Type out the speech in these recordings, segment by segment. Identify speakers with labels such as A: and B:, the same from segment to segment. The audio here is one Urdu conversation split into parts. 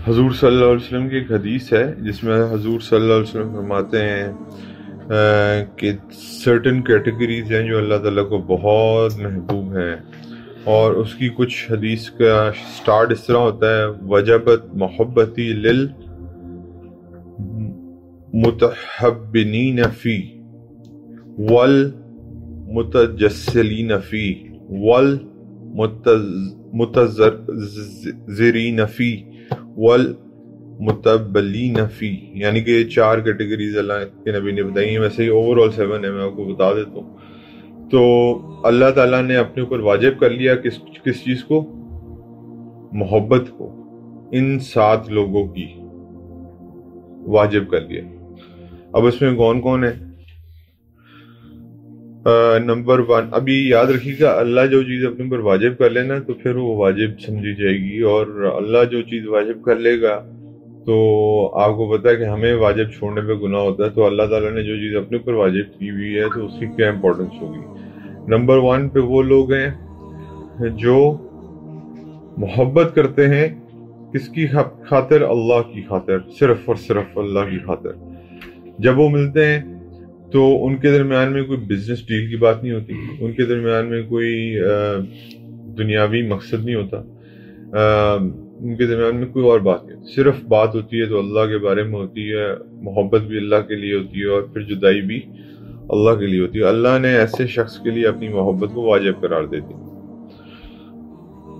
A: حضور صلی اللہ علیہ وسلم کی ایک حدیث ہے جس میں حضور صلی اللہ علیہ وسلم فرماتے ہیں کہ سرٹن کیٹیگریز ہیں جو اللہ تعالیٰ کو بہت محبوب ہیں، اور اس کی کچھ حدیث کا سٹارٹ اس طرح ہوتا ہے: وجبت محبتی للمتحبنین فی والمتجسلین فی والمتذرین فی والمتبلین فی. یعنی کہ یہ 4 کیٹیگریز اللہ کے نبی نے بتائی ہیں. ویسے ہی اوور آل 7 ہے، میں آپ کو بتا دیتا ہوں. تو اللہ تعالیٰ نے اپنے اوپر واجب کر لیا کس چیز کو؟ محبت کو. ان 7 لوگوں کی واجب کر لیا. اب اس میں کون کون ہے؟ نمبر 1، ابھی یاد رکھیے گا، اللہ جو چیز اپنے اوپر واجب کر لینا تو پھر وہ واجب سمجھی جائے گی، اور اللہ جو چیز واجب کر لے گا تو آپ کو پتا ہے کہ ہمیں واجب چھوڑنے پہ گناہ ہوتا ہے. تو اللہ تعالیٰ نے جو چیز اپنے اوپر واجب کی ہوئی ہے تو اس کی کیا امپورٹنس ہوگی. نمبر 1 پہ وہ لوگ ہیں جو محبت کرتے ہیں کس کی خاطر؟ اللہ کی خاطر، صرف اور صرف اللہ کی خاطر. جب وہ ملتے ہیں تو ان کے درمیان میں کوئی بزنس ڈیل کی بات نہیں ہوتی، ان کے درمیان میں کوئی دنیاوی مقصد نہیں ہوتا، ان کے درمیان میں کوئی اور بات نہیں ہوتی. صرف بات ہوتی ہے تو اللہ کے بارے میں ہوتی ہے. محبت بھی اللہ کے لیے ہوتی ہے اور پھر جدائی بھی اللہ کے لیے ہوتی ہے. اللہ نے ایسے شخص کے لیے اپنی محبت کو واجب قرار دے دی.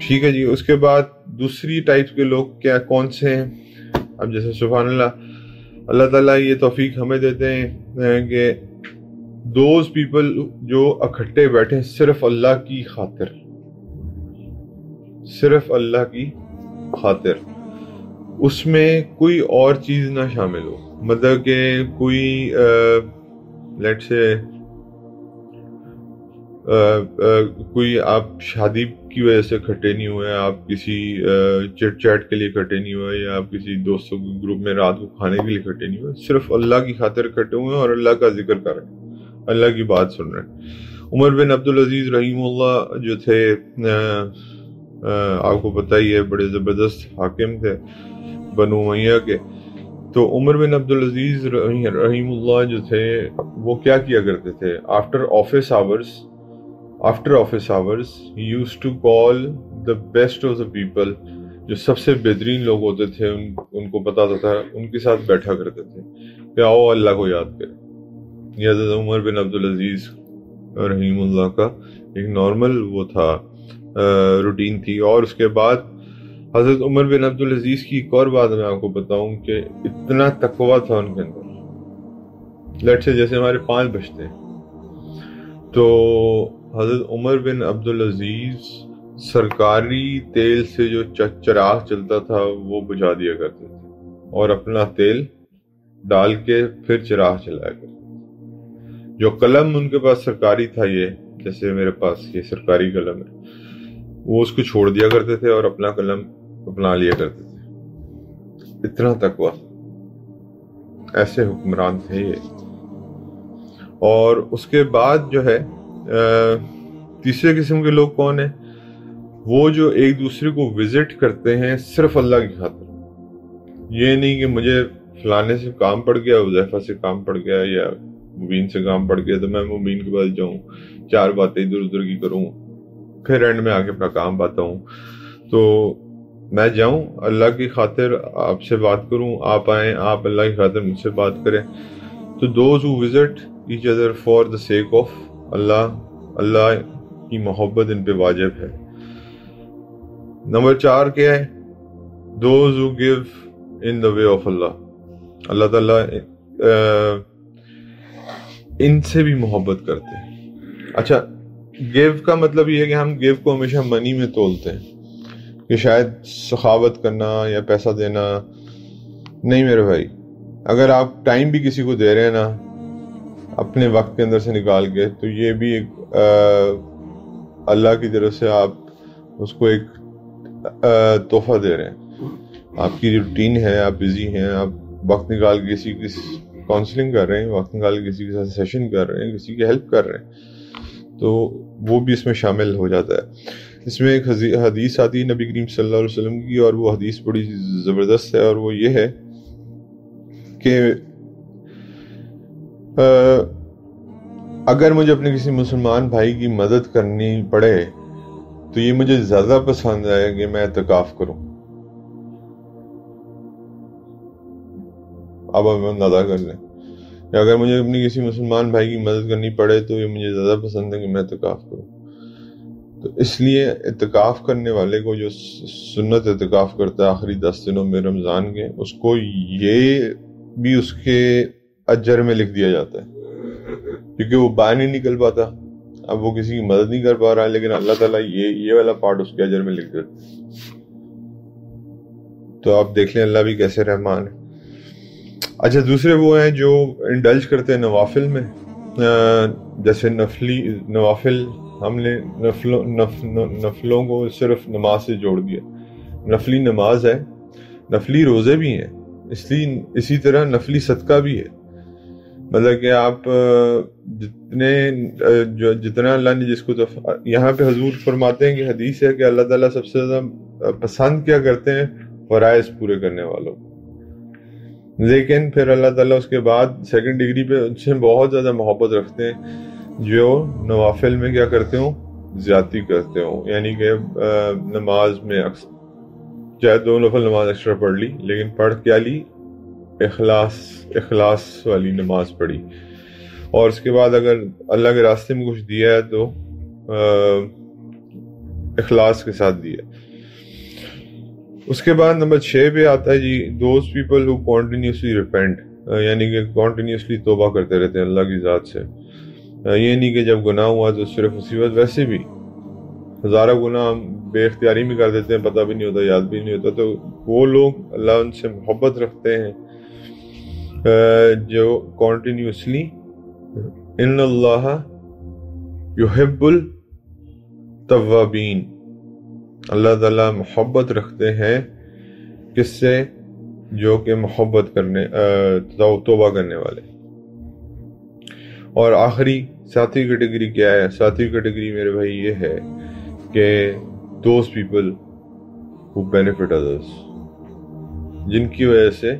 A: ٹھیک ہے جی. اس کے بعد دوسری ٹائپ کے لوگ کون سے ہیں؟ اب جیسے سبحان اللہ تعالیٰ یہ توفیق ہمیں دیتے ہیں کہ دوز پیپل جو اکٹھے بیٹھے صرف اللہ کی خاطر، صرف اللہ کی خاطر، اس میں کوئی اور چیز نہ شامل ہو. مطلب کہ کوئی لیٹ سے کوئی آپ شادی کی وجہ سے اکٹھے نہیں ہوئے، آپ کسی چٹ چیٹ کے لیے اکٹھے نہیں ہوئے، یا آپ کسی دوستوں کے گروپ میں رات کو کھانے کے لیے اکٹھے نہیں ہوئے. صرف اللہ کی خاطر اکٹھے ہوئے اور اللہ کا ذکر کر رہے ہیں، اللہ کی بات سن رہے ہیں. عمر بن عبدالعزیز رحیم اللہ جو تھے، آپ کو پتہ ہی ہے بڑے زبردست حاکم تھے بنو امیہ کے. تو عمر بن عبدالعزیز رحیم اللہ جو تھے وہ کیا کیا کرتے تھے؟ After office hours he used to call the best of the people، جو سب سے بہترین لوگ ہوتے تھے ان کو پتا تھا، ان کے ساتھ بیٹھا کرتے تھے کہ آؤ اللہ کو یاد کریں. یہ حضرت عمر بن عبدالعزیز رحیم اللہ کا ایک نارمل وہ تھا، روٹین تھی. اور اس کے بعد حضرت عمر بن عبدالعزیز کی ایک اور بات میں آپ کو بتاؤں کہ اتنا تقویٰ تھا ان کے اندر. لیٹ سے جیسے ہمارے 5 بجتے ہیں تو حضرت عمر بن عبدالعزیز سرکاری تیل سے جو چراغ چلتا تھا وہ بجھا دیا کرتے تھے اور اپنا تیل ڈال کے پھر چراغ چلایا کرتے تھے. جو قلم ان کے پاس سرکاری تھا، یہ جیسے میرے پاس یہ سرکاری قلم ہے، وہ اس کو چھوڑ دیا کرتے تھے اور اپنا قلم اپنا لیا کرتے تھے. اتنا تقویٰ، ایسے حکمران تھے یہ. اور اس کے بعد جو ہے تیسرے قسم کے لوگ کون ہیں؟ وہ جو ایک دوسرے کو وزٹ کرتے ہیں صرف اللہ کی خاطر. یہ نہیں کہ مجھے فلانے سے کام پڑ گیا، حذیفہ سے کام پڑ گیا، یا مبین سے کام پڑ گیا تو میں مبین کے پاس جاؤں، 4 باتیں ادھر ادھر کی کروں، پھر اینڈ میں آ کے اپنا کام پاتا ہوں. تو میں جاؤں اللہ کی خاطر آپ سے بات کروں، آپ آئیں، آپ اللہ کی خاطر مجھ سے بات کریں. تو those who visit each other for the sake of اللہ کی محبت ان پہ واجب ہے. نمبر 4 کیا ہے؟ those who give in the way of اللہ. اللہ تعالیٰ ان سے بھی محبت کرتے ہیں. اچھا، گیو کا مطلب یہ ہے کہ ہم گیو کو ہمیشہ منی میں تولتے ہیں کہ شاید سخاوت کرنا یا پیسہ دینا. نہیں میرے بھائی، اگر آپ ٹائم بھی کسی کو دے رہے ہیں نا اپنے وقت کے اندر سے نکال کے، تو یہ بھی ایک اللہ کی طرف سے آپ اس کو ایک تحفہ دے رہے ہیں. آپ کی روٹین ہے، آپ بزی ہیں، آپ وقت نکال کے کسی کی کاؤنسلنگ کر رہے ہیں، وقت نکال کے کسی کے ساتھ سیشن کر رہے ہیں، کسی کی ہیلپ کر رہے ہیں، تو وہ بھی اس میں شامل ہو جاتا ہے. اس میں ایک حدیث آتی ہے نبی کریم صلی اللہ علیہ وسلم کی، اور وہ حدیث بڑی زبردست ہے، اور وہ یہ ہے کہ اگر مجھے اپنے کسی مسلمان بھائی کی مدد کرنی پڑے تو یہ مجھے زیادہ پسند ہے کہ میں اعتکاف کروں۔ اب ہم اندازہ کر لیں کہ اگر مجھے اپنی کسی مسلمان بھائی کی مدد کرنی پڑے تو یہ مجھے زیادہ پسند ہے کہ میں اعتکاف کروں۔ تو اس لیے اعتکاف کرنے والے کو، جو سنت اعتکاف کرتا ہے آخری 10 دنوں میں رمضان کے، اس کو یہ بھی اس کے اجر میں لکھ دیا جاتا ہے، کیونکہ وہ باہر نہیں نکل پاتا، اب وہ کسی کی مدد نہیں کر پا رہا ہے، لیکن اللہ تعالیٰ یہ والا پارٹ اس کے اجر میں لکھ دیتا ہے۔ تو آپ دیکھ لیں اللہ بھی کیسے رحمان ہے۔ اچھا، دوسرے وہ ہیں جو انڈلج کرتے ہیں نوافل میں، جیسے نوافل، ہم نے نفلوں کو صرف نماز سے جوڑ دیا۔ نفلی نماز ہے، نفلی روزے بھی ہیں، اسی طرح نفلی صدقہ بھی ہے۔ مطلب کہ آپ جتنا اللہ نے جس کو یہاں پہ حضور فرماتے ہیں کہ حدیث ہے کہ اللہ تعالیٰ سب سے زیادہ پسند کیا کرتے ہیں؟ فرائض پورے کرنے والوں، لیکن پھر اللہ تعالیٰ اس کے بعد سیکنڈ ڈگری پہ ان سے بہت زیادہ محبت رکھتے ہیں جو نوافل میں کیا کرتے ہوں؟ زیادتی کرتے ہوں، یعنی کہ نماز میں چاہے 2 نفل نماز ایکسٹرا پڑھ لی، لیکن پڑھ کیا لی؟ اخلاص والی نماز پڑھی، اور اس کے بعد اگر اللہ کے راستے میں کچھ دیا ہے تو اخلاص کے ساتھ دیا۔ اس کے بعد نمبر 6 پہ آتا ہے جی those people who continuously repent, یعنی کہ کنٹینیوسلی توبہ کرتے رہتے ہیں اللہ کی ذات سے۔ یہ نہیں کہ جب گناہ ہوا تو صرف اسی وقت، ویسے بھی ہزارہ گناہ ہم بے اختیاری میں کر دیتے ہیں، پتہ بھی نہیں ہوتا، یاد بھی نہیں ہوتا۔ تو وہ لوگ اللہ ان سے محبت رکھتے ہیں جو کنٹینیوسلی، ان اللہ یحب التوابین، اللہ تعالیٰ محبت رکھتے ہیں کس سے؟ جو کہ محبت کرنے توبہ کرنے والے۔ اور آخری 7ویں کیٹیگری کیا ہے؟ 7ویں کیٹیگری میرے بھائی یہ ہے کہ those people who benefit others، جن کی وجہ سے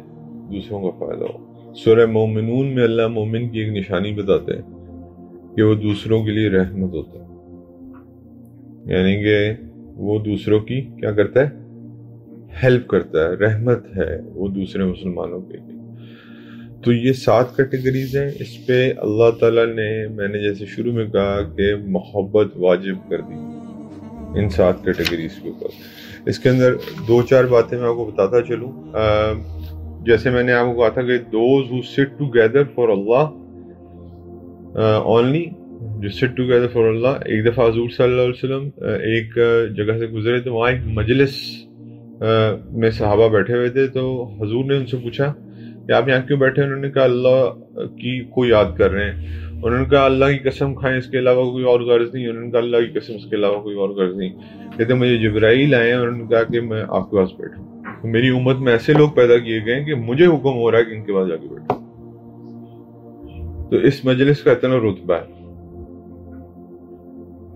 A: دوسروں کا فائدہ ہو۔ سورہ مومنون میں اللہ مومن کی ایک نشانی بتاتے ہیں کہ وہ دوسروں کے لیے رحمت ہوتا ہے، یعنی کہ وہ دوسروں کی کیا کرتا ہے؟ ہیلپ کرتا ہے، رحمت ہے وہ دوسرے مسلمانوں کے لیے۔ تو یہ 7 کیٹیگریز ہیں، اس پہ اللہ تعالیٰ نے، میں نے جیسے شروع میں کہا کہ محبت واجب کر دی ان 7 کیٹیگریز کے اوپر۔ اس کے اندر 2-4 باتیں میں آپ کو بتاتا چلوں۔ جیسے میں نے آپ کو کہا تھا کہ those who sit together for Allah only، جو sit together for Allah، ایک دفعہ حضور صلی اللہ علیہ وسلم ایک جگہ سے گزرے تو وہاں ایک مجلس میں صحابہ بیٹھے ہوئے تھے، تو حضور نے ان سے پوچھا کہ آپ یہاں کیوں بیٹھے ہیں؟ انہوں نے کہا اللہ کی کو یاد کر رہے ہیں۔ انہوں نے کہا اللہ کی قسم کھائیں اس کے علاوہ کوئی اور غرض نہیں۔ انہوں نے کہا اللہ کی قسم اس کے علاوہ کوئی اور غرض نہیں۔ کہتے مجھے جبرائیل آئے ہیں، انہوں نے کہا کہ میں آپ کے پاس بیٹھوں۔ میری امت میں ایسے لوگ پیدا کیے گئے کہ مجھے حکم ہو رہا ہے کہ ان کے پاس جا کے بیٹھو۔ تو اس مجلس کا اتنا رتبہ ہے،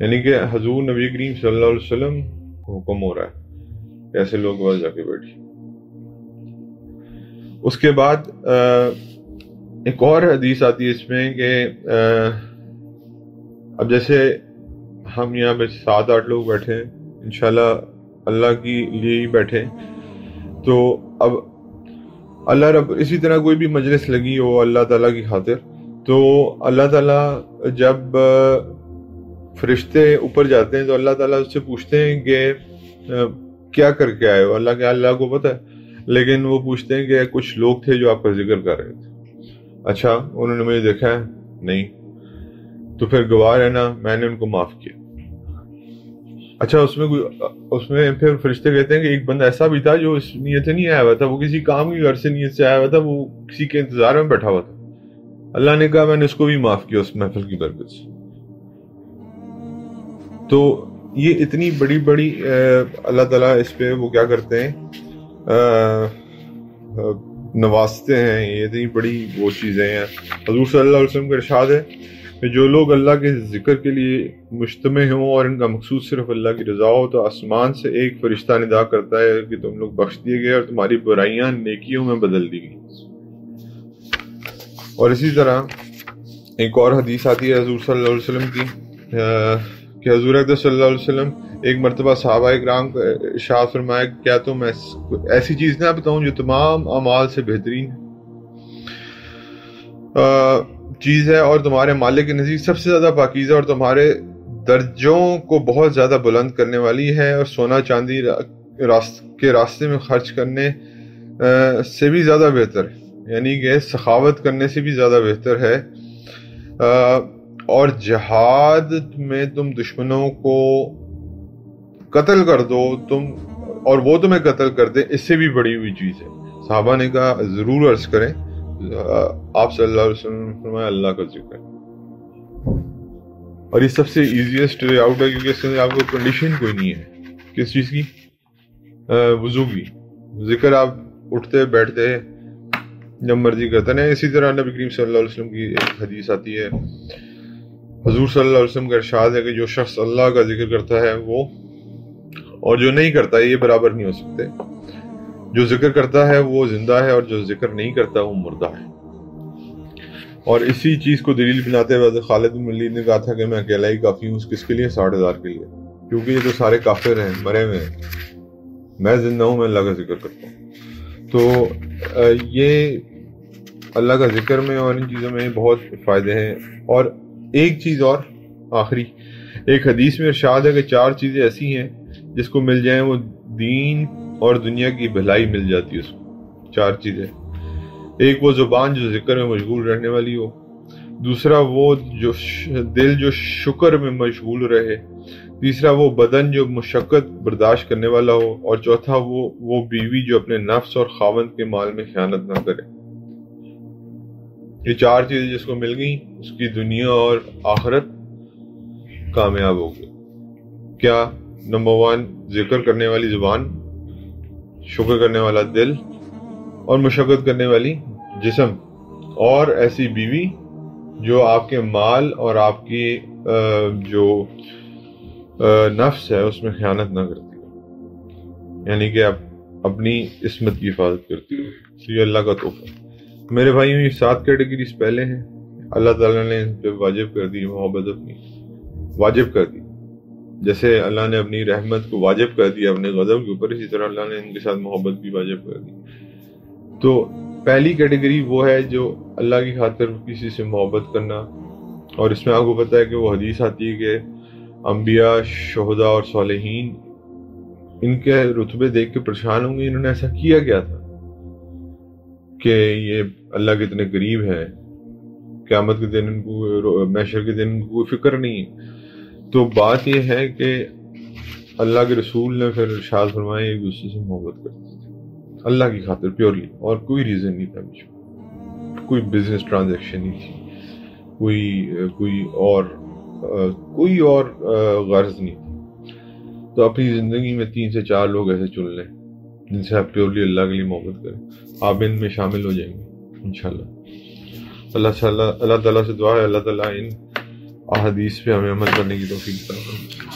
A: یعنی کہ حضور نبی کریم صلی اللہ علیہ وسلم کو حکم ہو رہا ہے کہ ایسے لوگ کے پاس جا کے بیٹھیں۔ اس کے بعد ایک اور حدیث آتی ہے اس میں کہ اب جیسے ہم یہاں پہ 7-8 لوگ بیٹھے ہیں، انشاءاللہ اللہ کے لیے ہی بیٹھے، تو اب اللہ رب اسی طرح کوئی بھی مجلس لگی ہو اللہ تعالیٰ کی خاطر، تو اللہ تعالیٰ جب فرشتے اوپر جاتے ہیں تو اللہ تعالیٰ اس سے پوچھتے ہیں کہ کیا کر کے آئے ہو؟ اللہ کو پتہ ہے، لیکن وہ پوچھتے ہیں کہ کچھ لوگ تھے جو آپ کا ذکر کر رہے تھے۔ اچھا، انہوں نے مجھے دیکھا ہے؟ نہیں، تو پھر گواہ رہنا میں نے ان کو معاف کیا۔ اچھا، اس میں پھر فرشتے کہتے ہیں کہ ایک بندہ ایسا بھی تھا جو اس نیت سے نہیں آیا ہوا تھا، وہ کسی کام کی غرض سے نیت سے آیا ہوا تھا، وہ کسی کے انتظار میں بیٹھا ہوا تھا۔ اللہ نے کہا میں نے اس کو بھی معاف کیا اس محفل کی برکت سے۔ تو یہ اتنی بڑی بڑی اللہ تعالیٰ اس پہ وہ کیا کرتے ہیں، نوازتے ہیں، یہ اتنی بڑی وہ چیزیں ہیں۔ حضور صلی اللہ علیہ وسلم کا ارشاد ہے کہ جو لوگ اللہ کے ذکر کے لیے مجتمع ہوں اور ان کا مقصود صرف اللہ کی رضا ہو تو آسمان سے ایک فرشتہ ندا کرتا ہے کہ تم لوگ بخش دیے گئے اور تمہاری برائیاں نیکیوں میں بدل دی گئی. اور اسی طرح ایک اور حدیث آتی ہے حضور صلی اللہ علیہ وسلم کی کہ حضور اقدس صلی اللہ علیہ وسلم ایک مرتبہ صحابہ اکرام کو ارشاد فرمایا کیا تم ایسی چیز نہ بتاؤں جو تمام اعمال سے بہترین چیز ہے اور تمہارے مالک کے نزدیک سب سے زیادہ پاکیزہ اور تمہارے درجوں کو بہت زیادہ بلند کرنے والی ہے اور سونا چاندی کے راستے میں خرچ کرنے سے بھی زیادہ بہتر ہے، یعنی کہ سخاوت کرنے سے بھی زیادہ بہتر ہے، اور جہاد میں تم دشمنوں کو قتل کر دو اور وہ تمہیں قتل کر دے، اس سے بھی بڑی ہوئی چیز ہے. صحابہ نے کہا ضرور عرض کریں. آپ صلی اللہ علیہ وسلم نے فرمایا اللہ کا ذکر. اور یہ سب سے ایزیسٹ وے آؤٹ ہے کیونکہ اس کے اندر آپ کو کنڈیشن کوئی نہیں ہے کس چیز کی، وضو کی. ذکر آپ اٹھتے بیٹھتے جب مرضی کرتے ہیں. اسی طرح نبی کریم صلی اللہ علیہ وسلم کی ایک حدیث آتی ہے، حضور صلی اللہ علیہ وسلم کا ارشاد ہے کہ جو شخص اللہ کا ذکر کرتا ہے وہ اور جو نہیں کرتا یہ برابر نہیں ہو سکتے. جو ذکر کرتا ہے وہ زندہ ہے اور جو ذکر نہیں کرتا وہ مردہ ہے. اور اسی چیز کو دلیل بناتے ہوئے خالد بن ولید نے کہا تھا کہ میں اکیلا ہی کافی ہوں. کس کے لیے؟ 60,000 کے لیے، کیونکہ یہ تو سارے کافر ہیں، مرے ہوئے ہیں. میں زندہ ہوں، میں اللہ کا ذکر کرتا ہوں. تو یہ اللہ کا ذکر میں اور ان چیزوں میں بہت فائدے ہیں. اور ایک چیز اور آخری، ایک حدیث میں ارشاد ہے کہ 4 چیزیں ایسی ہیں جس کو مل جائیں وہ دین اور دنیا کی بھلائی مل جاتی ہے. اس کو 4 چیزیں، ایک وہ زبان جو ذکر میں مشغول رہنے والی ہو، دوسرا وہ جو دل جو شکر میں مشغول رہے، تیسرا وہ بدن جو مشقت برداشت کرنے والا ہو، اور چوتھا وہ بیوی جو اپنے نفس اور خاوند کے مال میں خیانت نہ کرے. یہ 4 چیزیں جس کو مل گئی اس کی دنیا اور آخرت کامیاب ہوگی. کیا؟ نمبر 1 ذکر کرنے والی زبان، شکر کرنے والا دل اور مشقت کرنے والی جسم، اور ایسی بیوی جو آپ کے مال اور آپ کی جو نفس ہے اس میں خیانت نہ کرتی ہو، یعنی کہ آپ اپنی عصمت کی حفاظت کرتی ہو. تو یہ اللہ کا تحفہ. میرے بھائیوں یہ 7 کیٹیگریز پہلے ہیں، اللہ تعالیٰ نے ان پہ واجب کر دی، محبت اپنی واجب کر دی. جیسے اللہ نے اپنی رحمت کو واجب کر دیا اپنے غضب کے اوپر، اسی طرح اللہ نے ان کے ساتھ محبت بھی واجب کر دی. تو پہلی کیٹیگری وہ ہے جو اللہ کی خاطر کسی سے محبت کرنا. اور اس میں آپ کو پتہ ہے کہ وہ حدیث آتی ہے کہ انبیاء، شہداء اور صالحین ان کے رتبے دیکھ کے پریشان ہوں گے، انہوں نے ایسا کیا کیا تھا کہ یہ اللہ کے اتنے قریب ہے، قیامت کے دن ان کو، محشر کے دن ان کو کوئی فکر نہیں ہے. تو بات یہ ہے کہ اللہ کے رسول نے پھر ارشاد فرمایا ایک دوسرے سے محبت کرتے تھے اللہ کی خاطر پیورلی، اور کوئی ریزن نہیں تھا بیچ میں، کوئی بزنس ٹرانزیکشن نہیں تھی، کوئی اور غرض نہیں تھی. تو اپنی زندگی میں 3 سے 4 لوگ ایسے چن لیں جن سے آپ پیورلی اللہ کے لیے محبت کریں، آپ ان میں شامل ہو جائیں گے انشاءاللہ. اللہ تعالیٰ سے دعا ہے اللہ تعالیٰ ان احادیث پہ ہمیں عمل کرنے کی توفیق عطا فرمائے.